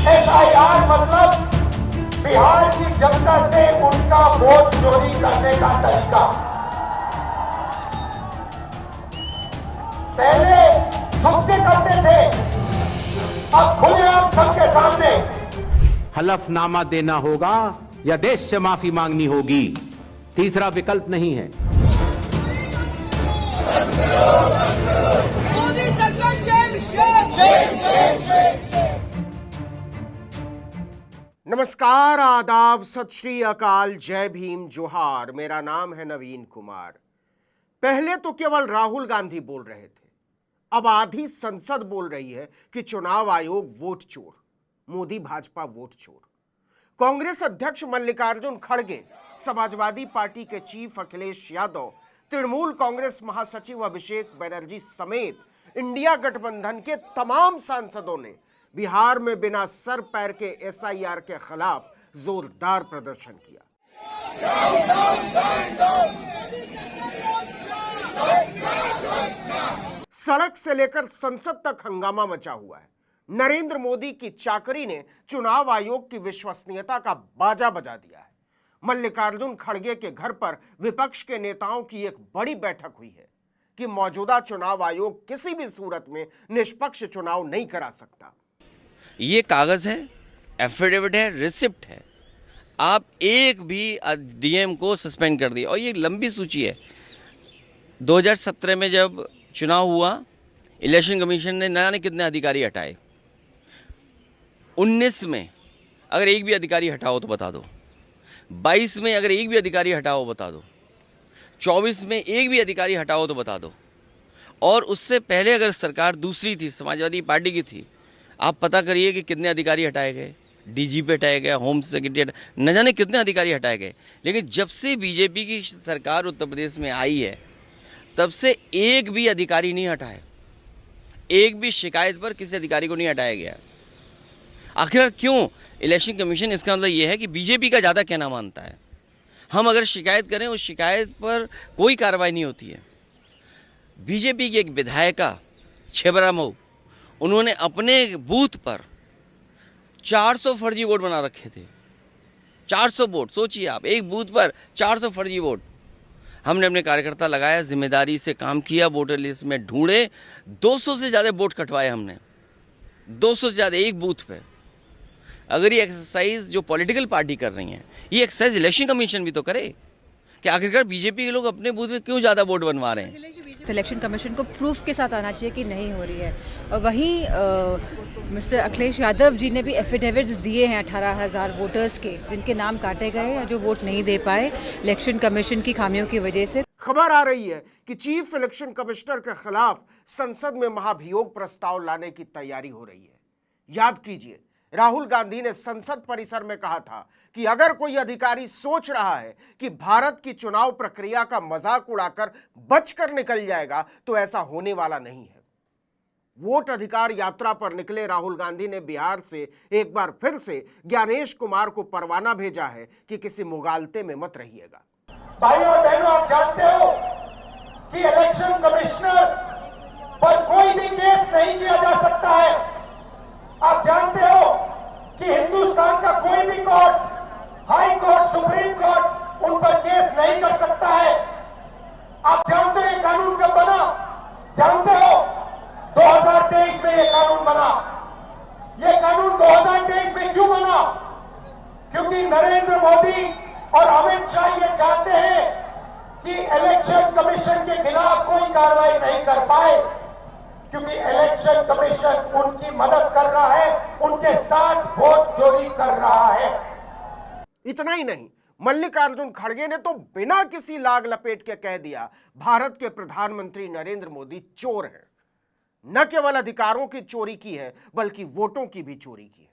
SIR मतलब बिहार की जनता से उनका वोट चोरी करने का तरीका। पहले छुपके करते थे, अब खुलेआम सबके सामने। हलफनामा देना होगा या देश से माफी मांगनी होगी, तीसरा विकल्प नहीं है। मोदी सरकार शेम शेम नमस्कार, आदाब, सत श्री अकाल, जय भीम, जोहार। मेरा नाम है नवीन कुमार। पहले तो केवल राहुल गांधी बोल रहे थे, अब आधी संसद बोल रही है कि चुनाव आयोग वोट चोर, मोदी भाजपा वोट चोर। कांग्रेस अध्यक्ष मल्लिकार्जुन खड़गे, समाजवादी पार्टी के चीफ अखिलेश यादव, तृणमूल कांग्रेस महासचिव अभिषेक बनर्जी समेत इंडिया गठबंधन के तमाम सांसदों ने बिहार में बिना सर पैर के एसआईआर के खिलाफ जोरदार प्रदर्शन किया। सड़क से लेकर संसद तक हंगामा मचा हुआ है। नरेंद्र मोदी की चाकरी ने चुनाव आयोग की विश्वसनीयता का बाजा बजा दिया है। मल्लिकार्जुन खड़गे के घर पर विपक्ष के नेताओं की एक बड़ी बैठक हुई है कि मौजूदा चुनाव आयोग किसी भी सूरत में निष्पक्ष चुनाव नहीं करा सकता। ये कागज़ है, एफिडेविट है, रिसिप्ट है। आप एक भी डीएम को सस्पेंड कर दिया और ये लंबी सूची है। 2017 में जब चुनाव हुआ, इलेक्शन कमीशन ने न जाने कितने अधिकारी हटाए। 19 में अगर एक भी अधिकारी हटाओ तो बता दो, 22 में अगर एक भी अधिकारी हटाओ बता दो, 24 में एक भी अधिकारी हटाओ तो बता दो, और उससे पहले अगर सरकार दूसरी थी, समाजवादी पार्टी की थी, आप पता करिए कि कितने अधिकारी हटाए गए। डीजीपी हटाया गया, होम सेक्रेटरी, न जाने कितने अधिकारी हटाए गए। लेकिन जब से बीजेपी की सरकार उत्तर प्रदेश में आई है, तब से एक भी अधिकारी नहीं हटाए, एक भी शिकायत पर किसी अधिकारी को नहीं हटाया गया। आखिर क्यों? इलेक्शन कमीशन, इसका मतलब ये है कि बीजेपी का ज़्यादा कहना मानता है। हम अगर शिकायत करें, उस शिकायत पर कोई कार्रवाई नहीं होती है। बीजेपी की एक विधायिका छेबरा मऊ, उन्होंने अपने बूथ पर 400 फर्जी वोट बना रखे थे। 400 वोट, सोचिए आप, एक बूथ पर 400 फर्जी वोट। हमने अपने कार्यकर्ता लगाया, जिम्मेदारी से काम किया, वोटर लिस्ट में ढूंढे, 200 से ज़्यादा वोट कटवाए हमने, 200 से ज़्यादा एक बूथ पे। अगर ये एक्सरसाइज जो पॉलिटिकल पार्टी कर रही हैं, ये एक्सरसाइज इलेक्शन कमीशन भी तो करे कि आखिरकार बीजेपी के लोग अपने बूथ में क्यों ज़्यादा वोट बनवा रहे हैं। इलेक्शन कमीशन को प्रूफ के साथ आना चाहिए कि नहीं हो रही है। और वहीं मिस्टर अखिलेश यादव जी ने भी एफिडेविट्स दिए हैं 18,000 वोटर्स के, जिनके नाम काटे गए या जो वोट नहीं दे पाए इलेक्शन कमीशन की खामियों की वजह से। खबर आ रही है कि चीफ इलेक्शन कमिश्नर के खिलाफ संसद में महाभियोग प्रस्ताव लाने की तैयारी हो रही है। याद कीजिए, राहुल गांधी ने संसद परिसर में कहा था कि अगर कोई अधिकारी सोच रहा है कि भारत की चुनाव प्रक्रिया का मजाक उड़ाकर बचकर निकल जाएगा, तो ऐसा होने वाला नहीं है। वोट अधिकार यात्रा पर निकले राहुल गांधी ने बिहार से एक बार फिर से ज्ञानेश कुमार को परवाना भेजा है कि किसी मुगालते में मत रहिएगा। भाइयों और बहनों, आप जानते हो कि इलेक्शन कमिश्नर पर कोई भी केस नहीं किया जा सकता है। आप जानते हो कि हिंदुस्तान का कोई भी court, high court, supreme court उन पर केस नहीं कर सकता है। आप जानते हो ये कानून कब बना? जानते हो? 2023 में ये कानून बना। ये कानून 2023 में क्यों बना? क्योंकि नरेंद्र मोदी और अमित शाह ये चाहते हैं कि इलेक्शन कमीशन के खिलाफ कोई कार्रवाई नहीं कर पाए, क्योंकि इलेक्शन कमीशन उनकी मदद कर रहा है, उनके साथ वोट चोरी कर रहा है। इतना ही नहीं, मल्लिकार्जुन खड़गे ने तो बिना किसी लाग लपेट के कह दिया, भारत के प्रधानमंत्री नरेंद्र मोदी चोर हैं। न केवल अधिकारों की चोरी की है, बल्कि वोटों की भी चोरी की है।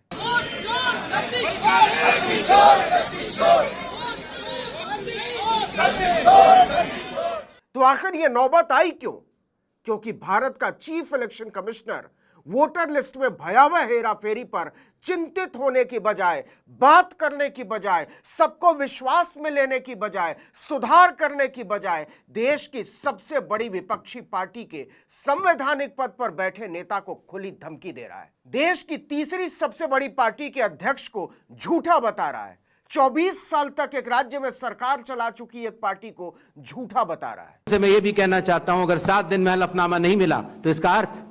तो आखिर यह नौबत आई क्यों? क्योंकि भारत का chief election commissioner voter list में भयावह हेराफेरी पर चिंतित होने की बजाय, बात करने की बजाय, सबको विश्वास में लेने की बजाय, सुधार करने की बजाय देश की सबसे बड़ी विपक्षी पार्टी के संवैधानिक पद पर बैठे नेता को खुली धमकी दे रहा है। देश की तीसरी सबसे बड़ी पार्टी के अध्यक्ष को झूठा बता रहा है। 24 साल तक एक राज्य में सरकार चला चुकी एक पार्टी को झूठा बता रहा है। मैं ये भी कहना चाहता हूं, अगर 7 दिन में हलफनामा नहीं मिला तो इसका अर्थ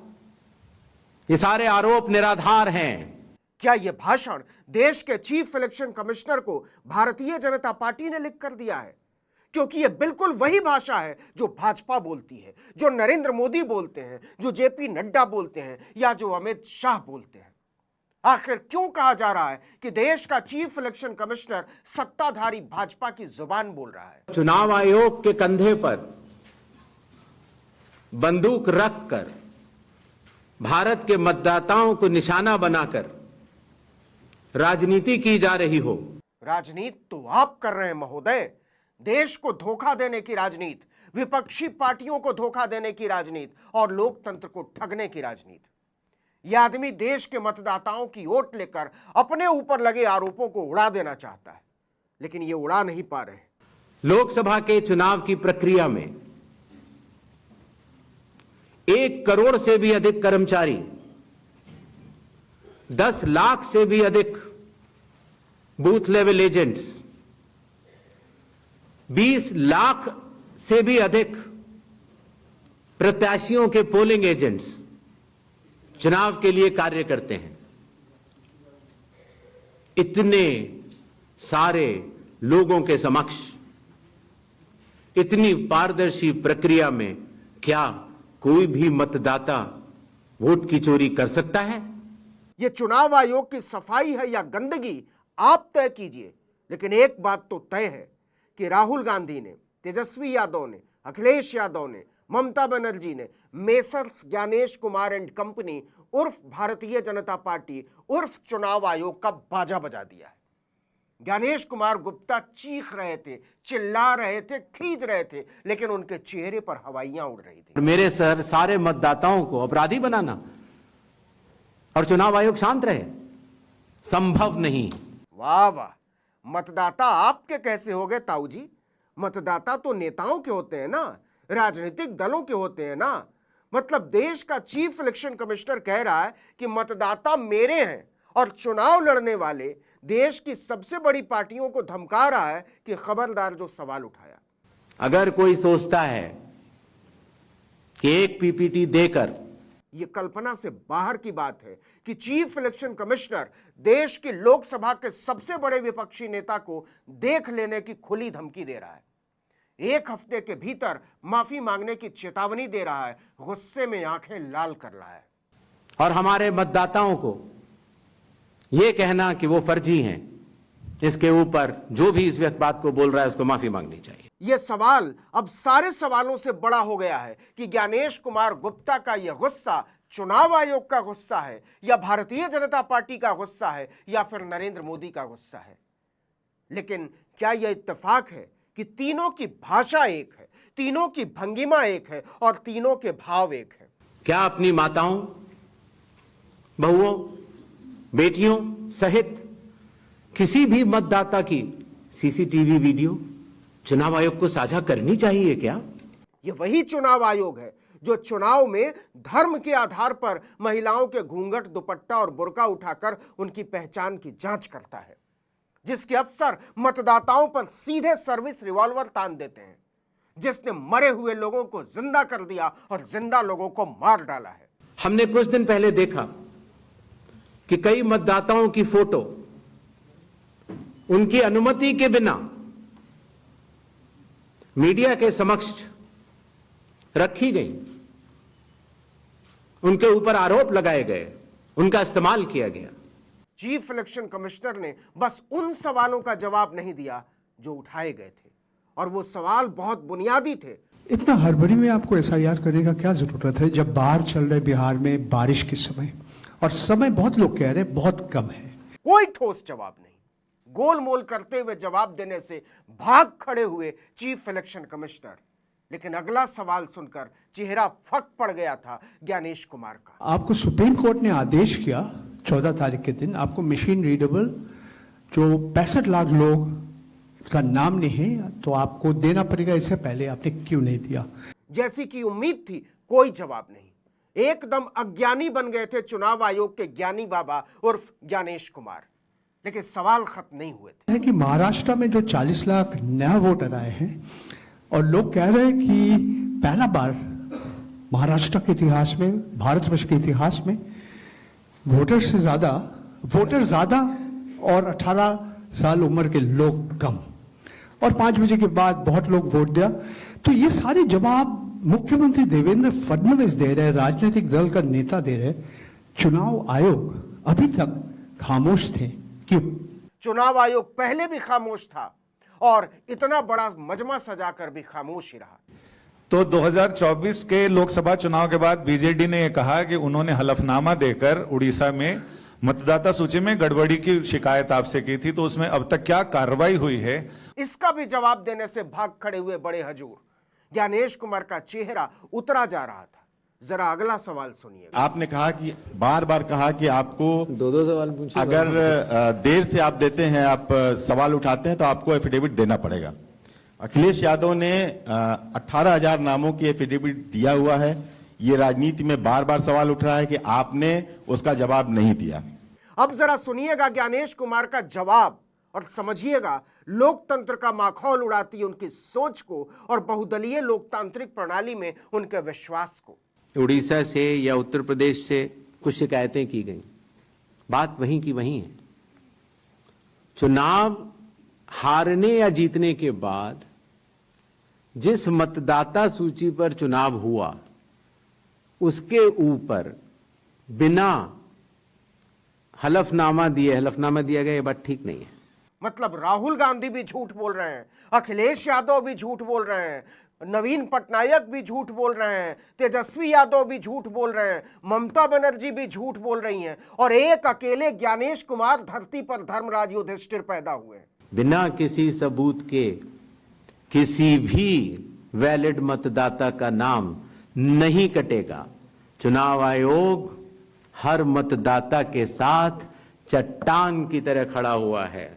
ये सारे आरोप निराधार हैं। क्या यह भाषण देश के चीफ इलेक्शन कमिश्नर को भारतीय जनता पार्टी ने लिख कर दिया है? क्योंकि यह बिल्कुल वही भाषा है जो भाजपा बोलती है, जो नरेंद्र मोदी बोलते हैं, जो जेपी नड्डा बोलते हैं या जो अमित शाह बोलते हैं। आखिर क्यों कहा जा रहा है कि देश का चीफ इलेक्शन कमिश्नर सत्ताधारी भाजपा की जुबान बोल रहा है? चुनाव आयोग के कंधे पर बंदूक रखकर भारत के मतदाताओं को निशाना बनाकर राजनीति की जा रही हो। राजनीति तो आप कर रहे हैं महोदय, देश को धोखा देने की राजनीति, विपक्षी पार्टियों को धोखा देने की राजनीति और लोकतंत्र को ठगने की राजनीति। यह आदमी देश के मतदाताओं की वोट लेकर अपने ऊपर लगे आरोपों को उड़ा देना चाहता है, लेकिन ये उड़ा नहीं पा रहे। लोकसभा के चुनाव की प्रक्रिया में 1 करोड़ से भी अधिक कर्मचारी, 10 लाख से भी अधिक बूथ लेवल एजेंट्स, 20 लाख से भी अधिक प्रत्याशियों के पोलिंग एजेंट्स चुनाव के लिए कार्य करते हैं। इतने सारे लोगों के समक्ष इतनी पारदर्शी प्रक्रिया में क्या कोई भी मतदाता वोट की चोरी कर सकता है? यह चुनाव आयोग की सफाई है या गंदगी, आप तय कीजिए। लेकिन एक बात तो तय है कि राहुल गांधी ने, तेजस्वी यादव ने, अखिलेश यादव ने, ममता बनर्जी ने messrs Gyanesh Kumar and company उर्फ भारतीय जनता पार्टी उर्फ चुनाव आयोग का बाजा बजा दिया है। ज्ञानेश कुमार गुप्ता चीख रहे थे, चिल्ला रहे थे, खींच रहे थे, लेकिन उनके चेहरे पर हवाइयां उड़ रही थी। मेरे सर सारे मतदाताओं को अपराधी बनाना और चुनाव आयोग शांत रहे, संभव नहीं। वाह वाह, मतदाता आपके कैसे हो गए ताऊ जी? मतदाता तो नेताओं के होते हैं ना, राजनीतिक दलों के होते हैं ना। मतलब देश का चीफ इलेक्शन कमिश्नर कह रहा है कि मतदाता मेरे हैं और चुनाव लड़ने वाले देश की सबसे बड़ी पार्टियों को धमका रहा है कि खबरदार जो सवाल उठाया। अगर कोई सोचता है कि एक पीपीटी देकर, यह कल्पना से बाहर की बात है कि चीफ इलेक्शन कमिश्नर देश की लोकसभा के सबसे बड़े विपक्षी नेता को देख लेने की खुली धमकी दे रहा है, 1 हफ्ते के भीतर माफी मांगने की चेतावनी दे रहा है, गुस्से में आंखें लाल कर रहा है। और हमारे मतदाताओं को यह कहना कि वो फर्जी हैं, इसके ऊपर जो भी इस व्यक्त बात को बोल रहा है उसको माफी मांगनी चाहिए। यह सवाल अब सारे सवालों से बड़ा हो गया है कि ज्ञानेश कुमार गुप्ता का यह गुस्सा चुनाव आयोग का गुस्सा है या भारतीय जनता पार्टी का गुस्सा है या फिर नरेंद्र मोदी का गुस्सा है। लेकिन क्या यह इत्तेफाक है कि तीनों की भाषा एक है, तीनों की भंगिमा एक है और तीनों के भाव एक है? क्या अपनी माताओं, बहुओं, बेटियों सहित किसी भी मतदाता की सीसीटीवी वीडियो चुनाव आयोग को साझा करनी चाहिए क्या? यह वही चुनाव आयोग है जो चुनाव में धर्म के आधार पर महिलाओं के घूंघट, दुपट्टा और बुर्का उठाकर उनकी पहचान की जांच करता है, जिसके अफसर मतदाताओं पर सीधे सर्विस रिवॉल्वर तान देते हैं, जिसने मरे हुए लोगों को जिंदा कर दिया और जिंदा लोगों को मार डाला है। हमने कुछ दिन पहले देखा कि कई मतदाताओं की फोटो उनकी अनुमति के बिना मीडिया के समक्ष रखी गई, उनके ऊपर आरोप लगाए गए, उनका इस्तेमाल किया गया। चीफ इलेक्शन कमिश्नर ने बस उन सवालों का जवाब नहीं दिया जो उठाए गए थे, और वो सवाल बहुत बुनियादी थे। इतना हड़बड़ी में आपको एसआईआर करने का क्या जरूरत है जब बाढ़ चल रहे बिहार में, बारिश के समय, और समय बहुत लोग कह रहे हैं बहुत कम है? कोई ठोस जवाब नहीं। गोलमोल करते हुए जवाब देने से भाग खड़े हुए चीफ इलेक्शन कमिश्नर। लेकिन अगला सवाल सुनकर चेहरा फट पड़ गया था ज्ञानेश कुमार का। आपको सुप्रीम कोर्ट ने आदेश किया 14 तारीख के दिन, आपको मशीन रीडेबल जो 65 लाख लोग का नाम नहीं है तो आपको देना पड़ेगा, इससे पहले आपने क्यों नहीं दिया? जैसी की उम्मीद थी कोई जवाब नहीं। एकदम अज्ञानी बन गए थे चुनाव आयोग के ज्ञानी बाबा उर्फ ज्ञानेश कुमार। लेकिन सवाल खत्म नहीं हुए थे। है कि महाराष्ट्र में जो 40 लाख नया वोटर आए हैं और लोग कह रहे हैं कि पहला बार महाराष्ट्र के इतिहास में, भारतवर्ष के इतिहास में वोटर ज्यादा और 18 साल उम्र के लोग कम, और 5 बजे के बाद बहुत लोग वोट दिया। तो ये सारे जवाब मुख्यमंत्री देवेंद्र फडणवीस दे रहे, राजनीतिक दल का नेता दे रहे, चुनाव आयोग अभी तक खामोश थे। क्यों? चुनाव आयोग पहले भी खामोश था और इतना बड़ा मजमा सजाकर भी खामोश ही रहा। तो 2024 के लोकसभा चुनाव के बाद बीजेडी ने यह कहा कि उन्होंने हलफनामा देकर उड़ीसा में मतदाता सूची में गड़बड़ी की शिकायत आपसे की थी, तो उसमें अब तक क्या कार्रवाई हुई है? इसका भी जवाब देने से भाग खड़े हुए बड़े हजूर। ज्ञानेश कुमार का चेहरा उतरा जा रहा था। जरा अगला सवाल सुनिए। आपने कहा कि बार बार कहा कि आपको दो सवाल पूछिए। अगर देर से आप देते हैं, आप सवाल उठाते हैं तो आपको एफिडेविट देना पड़ेगा। अखिलेश यादव ने 18,000 नामों की एफिडेविट दिया हुआ है। ये राजनीति में बार बार सवाल उठ रहा है कि आपने उसका जवाब नहीं दिया। अब जरा सुनिएगा ज्ञानेश कुमार का जवाब और समझिएगा लोकतंत्र का माखौल उड़ाती उनकी सोच को और बहुदलीय लोकतांत्रिक प्रणाली में उनके विश्वास को। उड़ीसा से या उत्तर प्रदेश से कुछ शिकायतें की गई, बात वहीं की वहीं है। चुनाव हारने या जीतने के बाद जिस मतदाता सूची पर चुनाव हुआ उसके ऊपर बिना हलफनामा दिया गया, ये बात ठीक नहीं है। मतलब राहुल गांधी भी झूठ बोल रहे हैं, अखिलेश यादव भी झूठ बोल रहे हैं, नवीन पटनायक भी झूठ बोल रहे हैं, तेजस्वी यादव भी झूठ बोल रहे हैं, ममता बनर्जी भी झूठ बोल रही हैं, और एक अकेले ज्ञानेश कुमार धरती पर धर्मराज युधिष्ठिर पैदा हुए। बिना किसी सबूत के किसी भी वैलिड मतदाता का नाम नहीं कटेगा। चुनाव आयोग हर मतदाता के साथ चट्टान की तरह खड़ा हुआ है।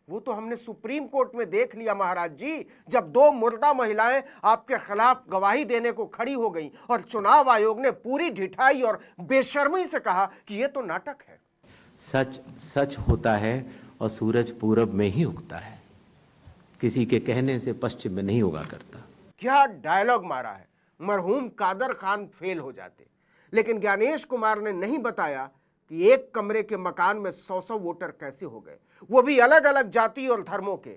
वो तो हमने सुप्रीम कोर्ट में देख लिया महाराज जी, जब 2 मुर्दा महिलाएं आपके खिलाफ गवाही देने को खड़ी हो गई और चुनाव आयोग ने पूरी ढिठाई और बेशर्मी से कहा कि ये तो नाटक है। सच सच होता है और सूरज पूरब में ही उगता है, किसी के कहने से पश्चिम में नहीं उगा करता। क्या डायलॉग मारा है, मरहूम कादर खान फेल हो जाते। लेकिन ज्ञानेश कुमार ने नहीं बताया कि एक कमरे के मकान में 100 वोटर कैसे हो गए, वो भी अलग अलग जाति और धर्मों के,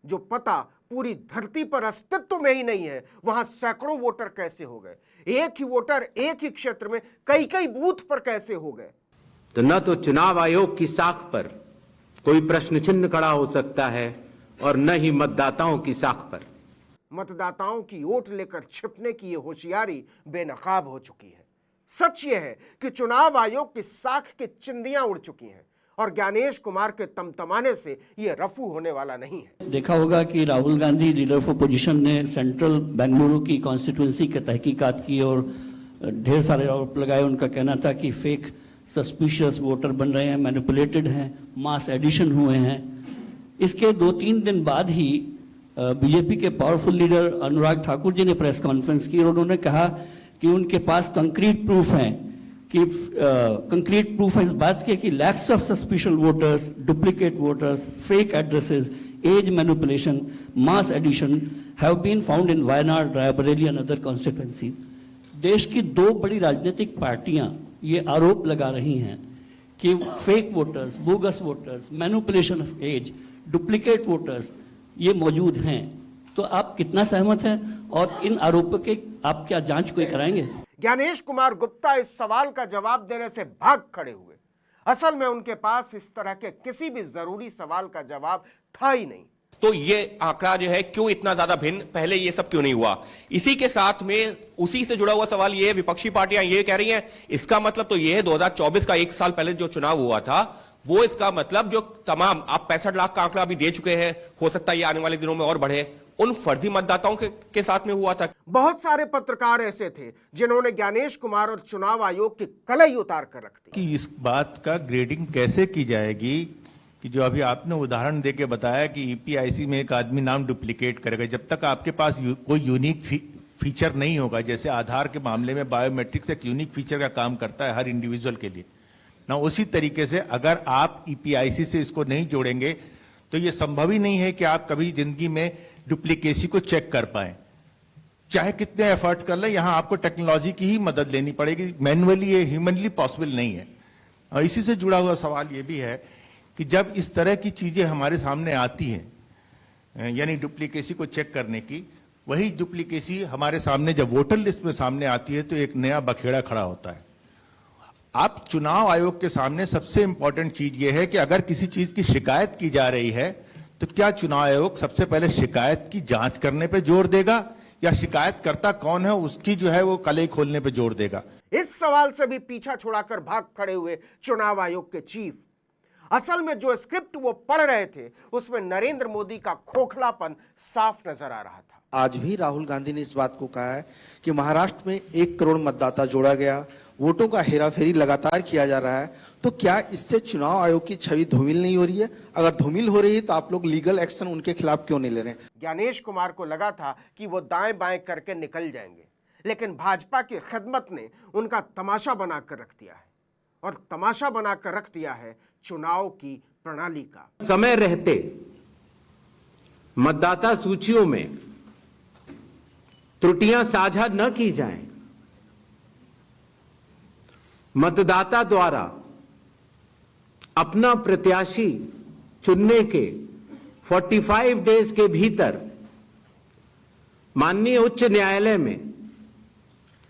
जो पता पूरी धरती पर अस्तित्व में ही नहीं है। वहां सैकड़ों वोटर कैसे हो गए, एक ही वोटर एक ही क्षेत्र में कई कई बूथ पर कैसे हो गए। तो न तो चुनाव आयोग की साख पर कोई प्रश्न चिन्ह खड़ा हो सकता है और न ही मतदाताओं की साख पर। मतदाताओं की वोट लेकर छिपने की ये होशियारी बेनकाब हो चुकी है। सच ये है कि चुनाव आयोग की साख की चिंदियां उड़ चुकी हैं और ज्ञानेश कुमार के तमतमाने से ये रफू होने वाला नहीं है। देखा होगा कि Rahul Gandhi leader of opposition ने सेंट्रल बेंगलुरु की कॉन्स्टिट्यूंसी के तहकीकात की और ढेर सारे आरोप लगाए। उनका कहना था कि फेक सस्पिशियस वोटर बन रहे हैं, मैनिपुलेटेड हैं, मास एडिशन हुए हैं। इसके 2-3 दिन बाद ही बीजेपी के पावरफुल लीडर अनुराग ठाकुर जी ने प्रेस कॉन्फ्रेंस की और उन्होंने कहा कि उनके पास कंक्रीट प्रूफ हैं कि कंक्रीट प्रूफ है इस बात के कि lakhs of suspicious voters, duplicate voters, fake addresses, age manipulation, mass addition have been found in Wayanad, Raebareli and other constituency. देश की 2 बड़ी राजनीतिक पार्टियां ये आरोप लगा रही हैं कि fake voters, bogus voters, manipulation of age, duplicate voters ये मौजूद हैं। तो आप कितना सहमत हैं और इन आरोपों के आप क्या जांच कोई कराएंगे? ज्ञानेश कुमार गुप्ता इस सवाल का जवाब देने से भाग खड़े हुए। असल में उनके पास इस तरह के किसी भी जरूरी सवाल का जवाब था ही नहीं। तो ये आंकड़ा जो है क्यों इतना ज्यादा भिन्न, पहले ये सब क्यों नहीं हुआ? इसी के साथ में उसी से जुड़ा हुआ सवाल ये है, विपक्षी पार्टियां ये कह रही हैं इसका मतलब तो ये है 2024 का 1 साल पहले जो चुनाव हुआ था वो इसका मतलब जो तमाम आप 65 लाख का आंकड़ा अभी दे चुके हैं, हो सकता है ये आने वाले दिनों में और बढ़े, उन फर्जी मतदाताओं के साथ में हुआ था। बहुत सारे पत्रकार ऐसे थे जिन्होंने ज्ञानेश कुमार और चुनाव आयोग की कलई उतार कर रख दी कि इस बात का ग्रेडिंग कैसे की जाएगी कि जो अभी आपने उदाहरण देके बताया कि ईपीआईसी में एक आदमी नाम डुप्लीकेट करेगा, जब तक आपके पास कोई यूनिक फीचर नहीं होगा, जैसे आधार के मामले में बायोमेट्रिक्स एक यूनिक फीचर का काम करता है हर इंडिविजुअल के लिए ना, उसी तरीके से अगर आप ईपीआईसी से इसको नहीं जोड़ेंगे तो ये संभव ही नहीं है कि आप कभी जिंदगी में डुप्लीकेसी को चेक कर पाए, चाहे कितने एफर्ट्स कर लें। यहां आपको टेक्नोलॉजी की ही मदद लेनी पड़ेगी, मैनुअली ये ह्यूमनली पॉसिबल नहीं है। और इसी से जुड़ा हुआ सवाल ये भी है कि जब इस तरह की चीजें हमारे सामने आती हैं, यानी डुप्लीकेसी को चेक करने की, वही डुप्लीकेसी हमारे सामने जब वोटर लिस्ट में सामने आती है तो एक नया बखेड़ा खड़ा होता है। आप चुनाव आयोग के सामने सबसे इंपॉर्टेंट चीज यह है कि अगर किसी चीज की शिकायत की जा रही है तो क्या चुनाव आयोग सबसे पहले शिकायत की जांच करने पे जोर देगा या शिकायतकर्ता कौन है उसकी जो है वो कलई खोलने पे जोर देगा। इस सवाल से भी पीछा छुड़ाकर भाग खड़े हुए चुनाव आयोग के चीफ। असल में जो स्क्रिप्ट वो पढ़ रहे थे उसमें नरेंद्र मोदी का खोखलापन साफ नजर आ रहा था। आज भी राहुल गांधी ने इस बात को कहा है कि महाराष्ट्र में 1 करोड़ मतदाता जोड़ा गया, वोटों का हेराफेरी लगातार किया जा रहा है, तो क्या इससे चुनाव आयोग की छवि धूमिल नहीं हो रही है? अगर धूमिल हो रही है तो आप लोग लीगल एक्शन उनके खिलाफ क्यों नहीं ले रहे? ज्ञानेश कुमार को लगा था कि वो दाएं बाएं करके निकल जाएंगे, लेकिन भाजपा की खिदमत ने उनका तमाशा बनाकर रख दिया है, और तमाशा बनाकर रख दिया है चुनाव की प्रणाली का। समय रहते मतदाता सूचियों में त्रुटियां साझा न की जाएं, मतदाता द्वारा अपना प्रत्याशी चुनने के 45 डेज के भीतर माननीय उच्च न्यायालय में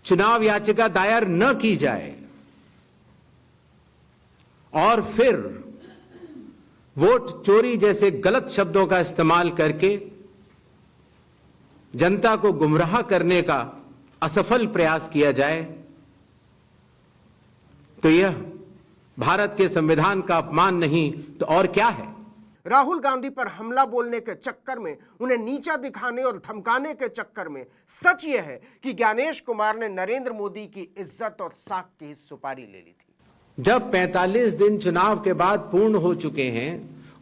चुनाव याचिका दायर न की जाए और फिर वोट चोरी जैसे गलत शब्दों का इस्तेमाल करके जनता को गुमराह करने का असफल प्रयास किया जाए तो यह भारत के संविधान का अपमान नहीं तो और क्या है। राहुल गांधी पर हमला बोलने के चक्कर में, उन्हें नीचा दिखाने और धमकाने के चक्कर में सच यह है कि ज्ञानेश कुमार ने नरेंद्र मोदी की इज्जत और साख की सुपारी ले ली थी। जब 45 दिन चुनाव के बाद पूर्ण हो चुके हैं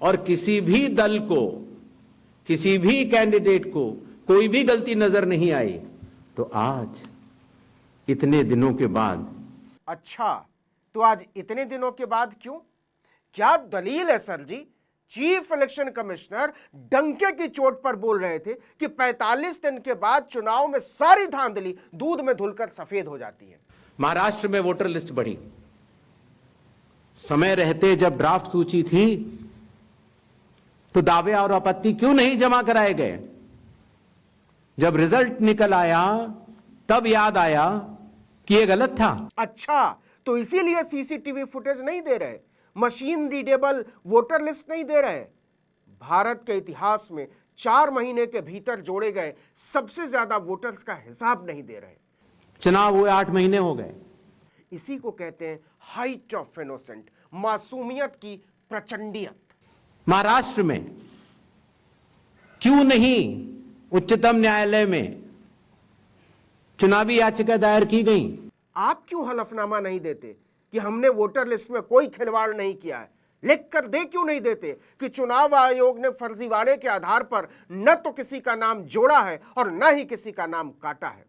और किसी भी दल को, किसी भी कैंडिडेट को कोई भी गलती नजर नहीं आई, तो आज इतने दिनों के बाद। अच्छा, तो आज इतने दिनों के बाद क्यों? क्या दलील है सर जी? चीफ इलेक्शन कमिश्नर डंके की चोट पर बोल रहे थे कि 45 दिन के बाद चुनाव में सारी धांधली दूध में धुलकर सफेद हो जाती है। महाराष्ट्र में वोटर लिस्ट बढ़ी, समय रहते जब ड्राफ्ट सूची थी तो दावे और आपत्ति क्यों नहीं जमा कराए गए? जब रिजल्ट निकल आया तब याद आया कि यह गलत था। अच्छा, तो इसीलिए सीसीटीवी फुटेज नहीं दे रहे, मशीन रीडेबल वोटर लिस्ट नहीं दे रहे। भारत के इतिहास में 4 महीने के भीतर जोड़े गए सबसे ज्यादा वोटर्स का हिसाब नहीं दे रहे। चुनाव हुए 8 महीने हो गए। इसी को कहते हैं हाइट ऑफ इनोसेंट, मासूमियत की प्रचंडियत। महाराष्ट्र में क्यों नहीं उच्चतम न्यायालय में चुनावी याचिका दायर की गई? आप क्यों हलफनामा नहीं देते कि हमने वोटर लिस्ट में कोई खिलवाड़ नहीं किया है? लिख कर दे क्यों नहीं देते कि चुनाव आयोग ने फर्जीवाड़े के आधार पर न तो किसी का नाम जोड़ा है और न ही किसी का नाम काटा है?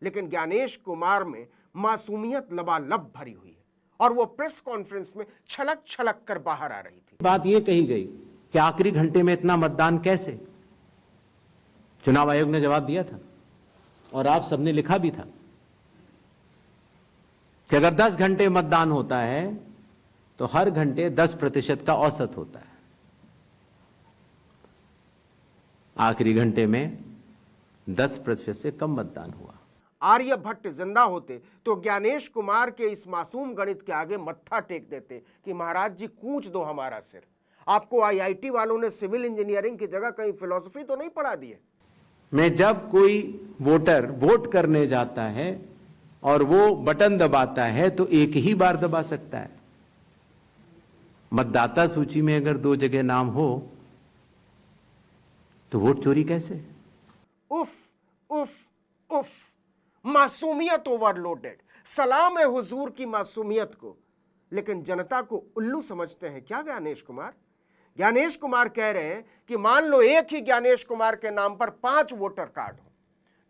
लेकिन ज्ञानेश कुमार में मासूमियत लबालब भरी हुई है और वो प्रेस कॉन्फ्रेंस में छलक छलक कर बाहर आ रही थी। बात यह कही गई कि आखिरी घंटे में इतना मतदान कैसे? चुनाव आयोग ने जवाब दिया था और आप सबने लिखा भी था कि अगर 10 घंटे मतदान होता है तो हर घंटे 10% का औसत होता है। आखिरी घंटे में 10% से कम मतदान हुआ। आर्यभट्ट जिंदा होते तो ज्ञानेश कुमार के इस मासूम गणित के आगे मत्था टेक देते कि महाराज जी कूच दो हमारा सिर। आपको आईआईटी वालों ने सिविल इंजीनियरिंग की जगह कहीं फिलॉसफी तो नहीं पढ़ा दी है? में जब कोई वोटर वोट करने जाता है और वो बटन दबाता है तो एक ही बार दबा सकता है। मतदाता सूची में अगर 2 जगह नाम हो तो वोट चोरी कैसे? उफ उफ उफ, मासूमियत ओवरलोडेड। सलाम है हुजूर की मासूमियत को, लेकिन जनता को उल्लू समझते हैं क्या ज्ञानेश कुमार? ज्ञानेश कुमार कह रहे हैं कि मान लो एक ही ज्ञानेश कुमार के नाम पर 5 वोटर कार्ड हो,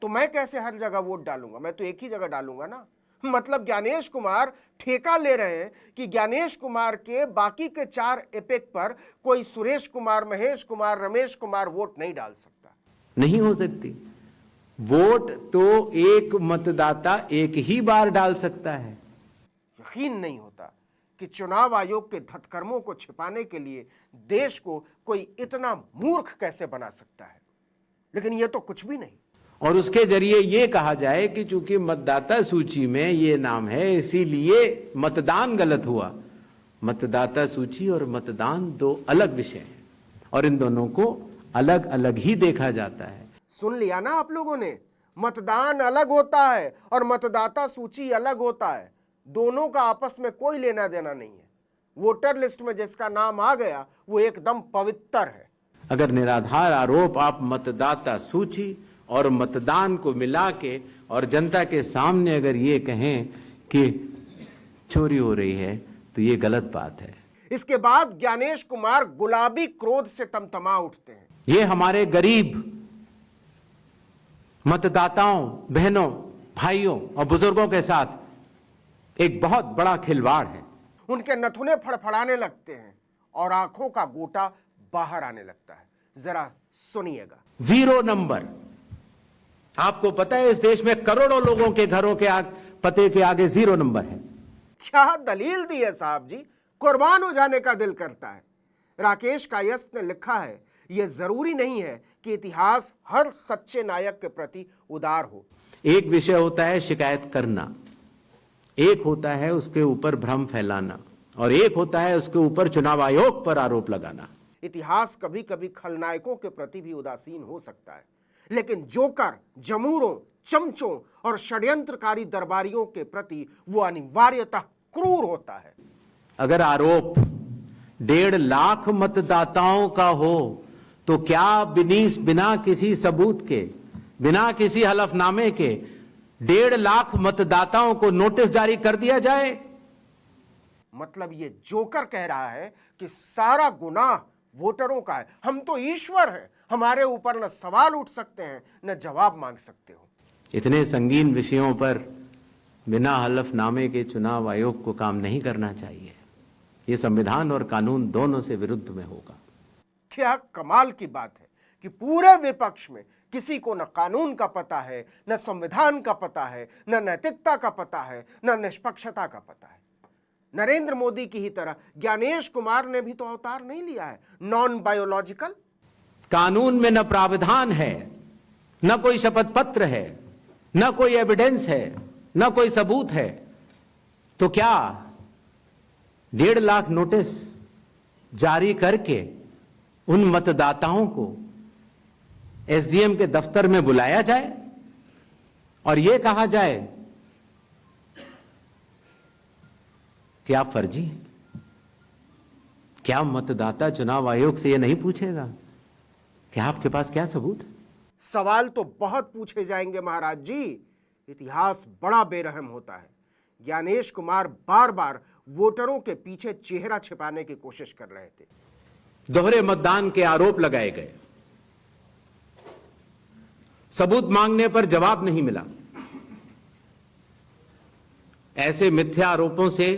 तो मैं कैसे हर जगह वोट डालूंगा? मैं तो एक ही जगह डालूंगा ना। मतलब ज्ञानेश कुमार ठेका ले रहे हैं कि ज्ञानेश कुमार के बाकी के 4 एपेक पर कोई सुरेश कुमार, महेश कुमार, रमेश कुमार वोट नहीं डाल सकता। नहीं हो सकती। वोट तो एक मतदाता एक ही बार डाल सकता है। यकीन नहीं होता कि चुनाव आयोग के धतकर्मों को छिपाने के लिए देश को कोई इतना मूर्ख कैसे बना सकता है। लेकिन यह तो कुछ भी नहीं। और उसके जरिए ये कहा जाए कि चूंकि मतदाता सूची में ये नाम है इसीलिए मतदान गलत हुआ। मतदाता सूची और मतदान 2 अलग विषय हैं और इन दोनों को अलग अलग ही देखा जाता है। सुन लिया ना आप लोगों ने? मतदान अलग होता है और मतदाता सूची अलग होता है। दोनों का आपस में कोई लेना देना नहीं है। वोटर लिस्ट में जिसका नाम आ गया वो एकदम पवित्र है। अगर निराधार आरोप आप मतदाता सूची और मतदान को मिला के और जनता के सामने अगर ये कहें कि चोरी हो रही है तो ये गलत बात है। इसके बाद ज्ञानेश कुमार गुलाबी क्रोध से तमतमा उठते हैं। ये हमारे गरीब मतदाताओं, बहनों, भाइयों और बुजुर्गों के साथ एक बहुत बड़ा खिलवाड़ है। उनके नथुने फड़फड़ाने लगते हैं और आंखों का गोटा बाहर आने लगता है। जरा सुनिएगा। 0 नंबर। आपको पता है इस देश में करोड़ों लोगों के घरों के पते के आगे 0 नंबर है। क्या दलील दी है साहब जी, कुर्बान हो जाने का दिल करता है। राकेश कायस्थ ने लिखा है, यह जरूरी नहीं है कि इतिहास हर सच्चे नायक के प्रति उदार हो। एक विषय होता है शिकायत करना, एक होता है उसके ऊपर भ्रम फैलाना और एक होता है उसके ऊपर चुनाव आयोग पर आरोप लगाना। इतिहास कभी कभी खलनायकों के प्रति भी उदासीन हो सकता है, लेकिन जोकर, जमूरों, चमचों और षड्यंत्रकारी दरबारियों के प्रति वो अनिवार्यतः क्रूर होता है। अगर आरोप 1.5 लाख मतदाताओं का हो तो क्या बिना किसी सबूत के, बिना किसी हलफनामे के 1.5 लाख मतदाताओं को नोटिस जारी कर दिया जाए? मतलब ये जोकर कह रहा है कि सारा गुनाह वोटरों का है। हम तो ईश्वर हैं, हमारे ऊपर न सवाल उठ सकते हैं न जवाब मांग सकते हो। इतने संगीन विषयों पर बिना हलफनामे के चुनाव आयोग को काम नहीं करना चाहिए। ये संविधान और कानून दोनों से विरुद्ध में होगा। क्या कमाल की बात है कि पूरे विपक्ष में किसी को न कानून का पता है, न संविधान का पता है, न नैतिकता का पता है, न निष्पक्षता का पता है। नरेंद्र मोदी की ही तरह ज्ञानेश कुमार ने भी तो अवतार नहीं लिया है, नॉन बायोलॉजिकल। कानून में न प्रावधान है, न कोई शपथ पत्र है, न कोई एविडेंस है, न कोई सबूत है, तो क्या 1.5 लाख नोटिस जारी करके उन मतदाताओं को एसडीएम के दफ्तर में बुलाया जाए और यह कहा जाए कि आप फर्जी हैं? क्या मतदाता चुनाव आयोग से यह नहीं पूछेगा कि आपके पास क्या सबूत है? सवाल तो बहुत पूछे जाएंगे महाराज जी। इतिहास बड़ा बेरहम होता है। ज्ञानेश कुमार बार बार वोटरों के पीछे चेहरा छिपाने की कोशिश कर रहे थे। दोहरे मतदान के आरोप लगाए गए, सबूत मांगने पर जवाब नहीं मिला। ऐसे मिथ्या आरोपों से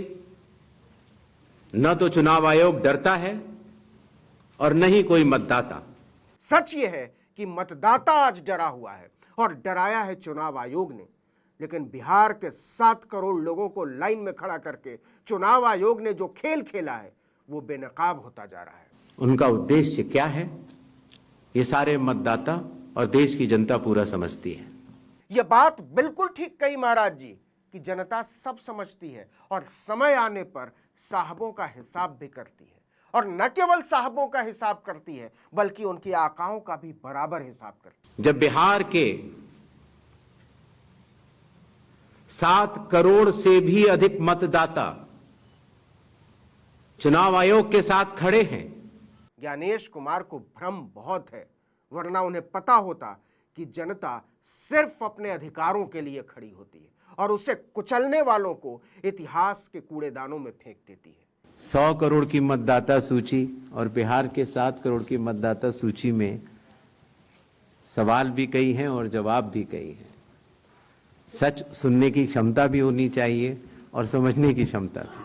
न तो चुनाव आयोग डरता है और न ही कोई मतदाता। सच यह है कि मतदाता आज डरा हुआ है और डराया है चुनाव आयोग ने। लेकिन बिहार के 7 करोड़ लोगों को लाइन में खड़ा करके चुनाव आयोग ने जो खेल खेला है वो बेनकाब होता जा रहा है। उनका उद्देश्य क्या है, ये सारे मतदाता और देश की जनता पूरा समझती है। यह बात बिल्कुल ठीक कही महाराज जी कि जनता सब समझती है और समय आने पर साहबों का हिसाब भी करती है। और न केवल साहबों का हिसाब करती है बल्कि उनकी आकाओं का भी बराबर हिसाब करती है। जब बिहार के 7 करोड़ से भी अधिक मतदाता चुनाव आयोग के साथ खड़े हैं, ज्ञानेश कुमार को भ्रम बहुत है, वरना उन्हें पता होता कि जनता सिर्फ अपने अधिकारों के लिए खड़ी होती है और उसे कुचलने वालों को इतिहास के कूड़ेदानों में फेंक देती है। 100 करोड़ की मतदाता सूची और बिहार के 7 करोड़ की मतदाता सूची में सवाल भी कई हैं और जवाब भी कई हैं। सच सुनने की क्षमता भी होनी चाहिए और समझने की क्षमता भी।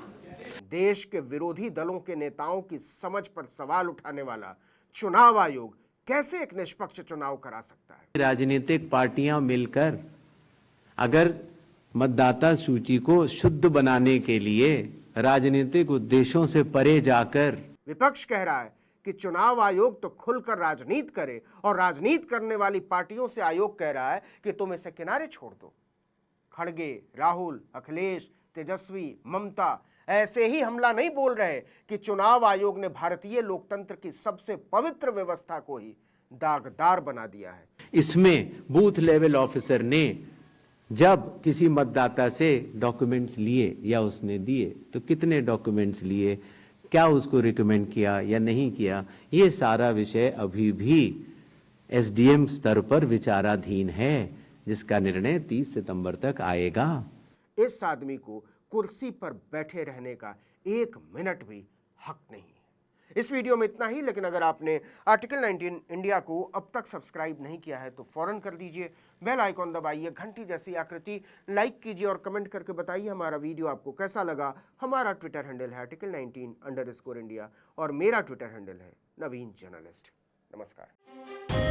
देश के विरोधी दलों के नेताओं की समझ पर सवाल उठाने वाला चुनाव आयोग कैसे एक निष्पक्ष चुनाव करा सकता है? राजनीतिक पार्टियां मिलकर अगर मतदाता सूची को शुद्ध बनाने के लिए राजनीतिक उद्देश्यों से परे जाकर, विपक्ष कह रहा है कि चुनाव आयोग तो खुलकर राजनीति करे और राजनीति करने वाली पार्टियों से आयोग कह रहा है कि तुम इसे किनारे छोड़ दो। खड़गे, राहुल, अखिलेश, तेजस्वी, ममता ऐसे ही हमला नहीं बोल रहे कि चुनाव आयोग ने भारतीय लोकतंत्र की सबसे पवित्र व्यवस्था को ही दागदार बना दिया है। इसमें बूथ लेवल ऑफिसर ने जब किसी मतदाता से डॉक्यूमेंट्स लिए या उसने दिए तो कितने डॉक्यूमेंट्स लिए, क्या उसको रिकमेंड किया या नहीं किया, ये सारा विषय अभी भी एसडीएम स्तर पर विचाराधीन है, जिसका निर्णय 30 सितंबर तक आएगा। इस आदमी को कुर्सी पर बैठे रहने का 1 मिनट भी हक नहीं है। इस वीडियो में इतना ही, लेकिन अगर आपने आर्टिकल 19 इंडिया को अब तक सब्सक्राइब नहीं किया है तो फौरन कर दीजिए। बेल आइकॉन दबाइए, घंटी जैसी आकृति लाइक कीजिए और कमेंट करके बताइए हमारा वीडियो आपको कैसा लगा। हमारा ट्विटर हैंडल है आर्टिकल 19_इंडिया और मेरा ट्विटर हैंडल है नवीन जर्नलिस्ट। नमस्कार।